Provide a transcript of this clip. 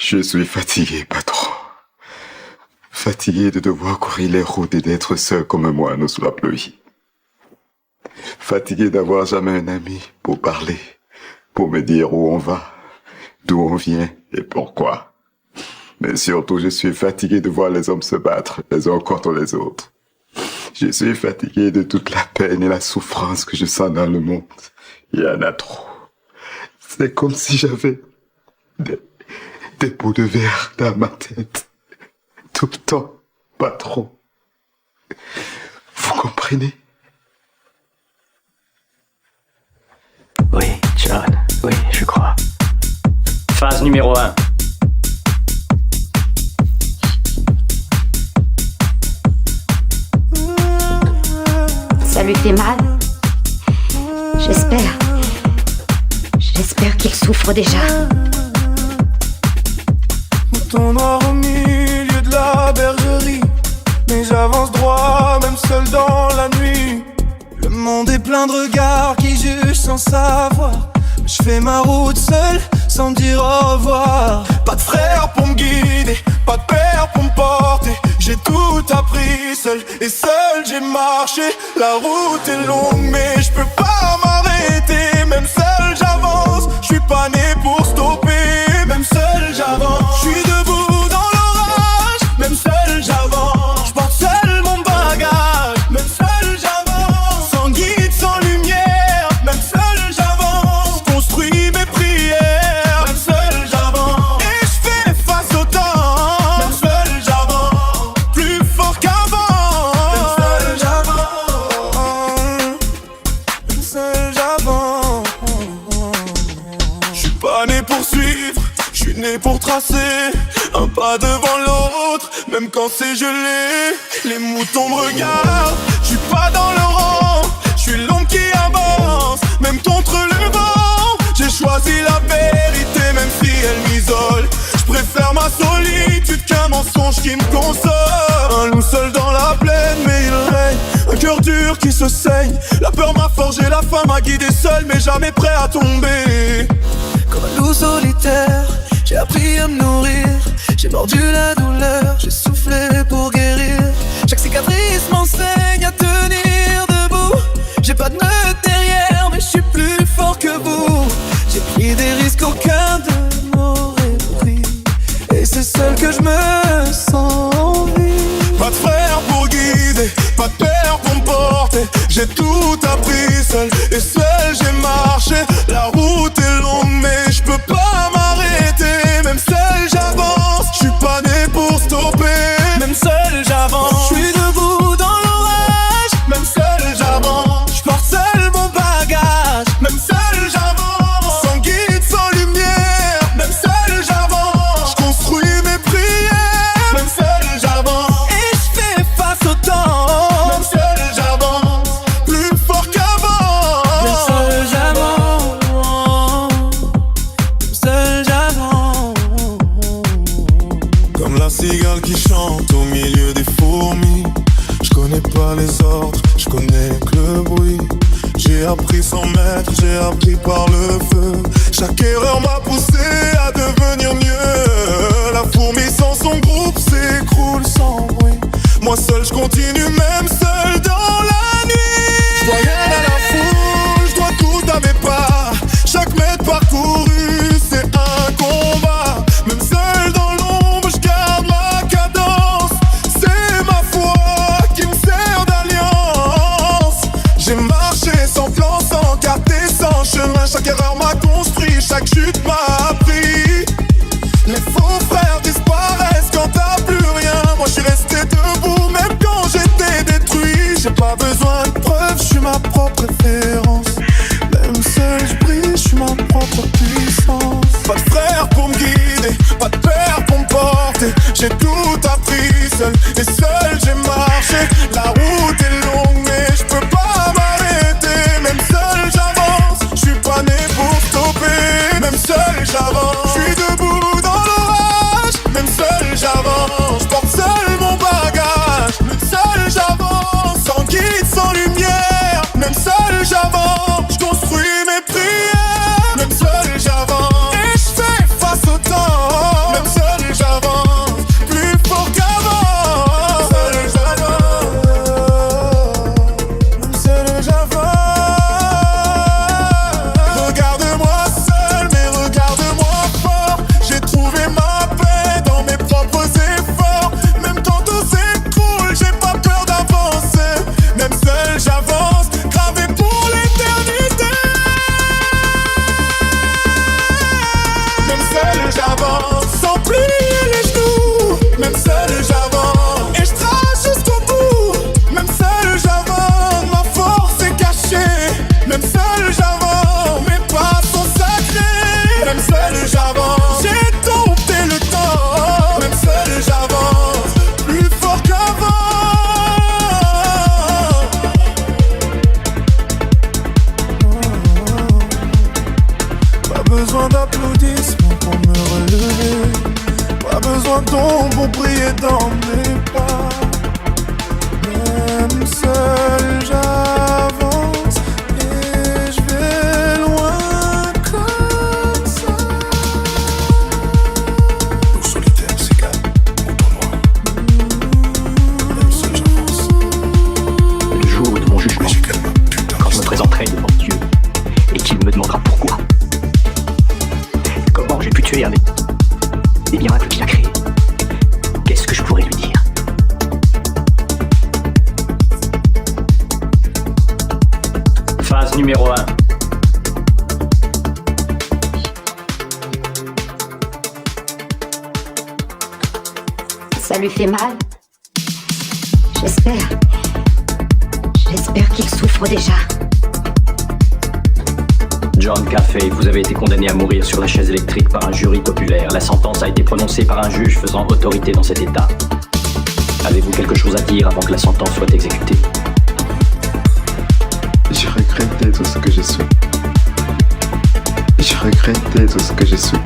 Je suis fatigué, patron. Fatigué de devoir courir les routes et d'être seul comme moi sous la pluie. Fatigué d'avoir jamais un ami pour parler, pour me dire où on va, d'où on vient et pourquoi. Mais surtout, je suis fatigué de voir les hommes se battre les uns contre les autres. Je suis fatigué de toute la peine et la souffrance que je sens dans le monde. Il y en a trop. C'est comme si j'avais des pots de verre dans ma tête. Tout le temps, pas trop. Vous comprenez? Oui, John, oui, je crois. Phase numéro 1. Ça lui fait mal? J'espère qu'il souffre déjà. Mouton noir au milieu de la bergerie, mais j'avance droit, même seul dans la nuit. Le monde est plein de regards qui jugent sans savoir. Je fais ma route seul, sans me dire au revoir. Pas de frère pour me guider, pas de père pour me porter. J'ai tout appris seul, et seul j'ai marché. La route est longue, mais je peux pas m'arrêter. Même seul j'avance, je suis pas né pour stopper. Même seul j'avance, je suis debout dans l'orage. Même seul j'avance, je porte seul mon bagage. Même seul j'avance, sans guide, sans lumière. Même seul j'avance, je construis mes prières. Même seul j'avance, et je fais face au temps. Même seul j'avance, plus fort qu'avant. Même seul j'avance, même seul j'avance. Je suis pas né pour suivre, je suis né pour tracer un pas devant l'autre, même quand c'est gelé. Les moutons me regardent, je suis pas dans le rang. Je suis l'ombre qui avance, même contre le vent. J'ai choisi la vérité, même si elle m'isole. Je préfère ma solitude qu'un mensonge qui me console. Un loup seul dans la plaine, mais il règne. Un cœur dur qui se saigne. La peur m'a forgé, la faim m'a guidé seul, mais jamais prêt à tomber. Comme un loup solitaire, j'ai appris à me nourrir. J'ai mordu la douleur, j'ai soufflé pour guérir. Chaque cicatrice m'enseigne à tenir debout. J'ai pas de nœud derrière, mais je suis plus fort que vous. J'ai pris des risques qu'aucun de m'aurait pris, et c'est seul que je me sens en vie. Pas de frère pour guider, pas de père pour me porter. J'ai tout appris seul, et seul j'ai marché. La route est longue, mais je peux pas m'arrêter. Même seul j'avance, je suis pas né pour stopper. Même seul j'avance, je suis debout dans l'orage. Même seul j'avance, je porte seul mon bagage. Même seul j'avance, sans guide, sans lumière. Même seul j'avance, je construis mes prières. Même seul j'avance, et je fais face au temps. Même seul j'avance, plus fort qu'avant. Même seul j'avance, même seul j'avance. Comme la cigale qui chante au milieu des fourmis. Je connais pas les ordres, je connais que le bruit. J'ai appris sans maître, j'ai appris par le feu. Chaque erreur m'a poussé à devenir mieux. La fourmi sans son groupe s'écroule sans bruit. Moi seul je continue, même seul dans la nuit. Je dois rien à la foule, je dois tout à mes pas. Chaque mètre parcouru c'est un combat. Même seul dans l'ombre je garde ma cadence. C'est ma foi qui me sert d'alliance. J'ai marché sans plan, sans carte et sans chemin. Chaque erreur m'a construit, chaque chute m'a appris. Les faux frères disparaissent quand t'as plus rien. Moi je suis resté debout même quand j'étais détruit. J'ai pas besoin de preuves, je suis ma propre référence. Même seul je brille, je suis ma propre puissance. Pas de frère pour me guider, pas de père pour me porter. J'ai tout appris seul, et seul j'ai marché. La route est longue mais je peux pas m'arrêter. Même seul j'avance, je suis pas né pour stopper. Même seul j'avance, je suis debout dans l'orage. Même seul j'avance, je porte seul mon bagage. Même seul j'avance, sans guide, sans lumière. Même seul j'avance, je construis mes prières. Même seul j'avance, et je fais face au temps. Même seul d'applaudissements pour me relever. Pas besoin de ton pour prier dans mes pas. Même seul j'avance et je vais loin comme ça. Nos solitaires s'égalent au tournoi. Même seul j'avance. Le jour de mon jugement, Mais j'ai quand même un putain quand je me présenterai devant Dieu et qu'il me demandera pourquoi, comment j'ai pu tuer un des miracles qu'il a créés, qu'est-ce que je pourrais lui dire? Phase numéro 1. Ça lui fait mal? J'espère qu'il souffre déjà. John Caffey, vous avez été condamné à mourir sur la chaise électrique par un jury populaire. La sentence a été prononcée par un juge faisant autorité dans cet État. Avez-vous quelque chose à dire avant que la sentence soit exécutée? Je regrette d'être ce que je suis. Je regrette d'être ce que je suis.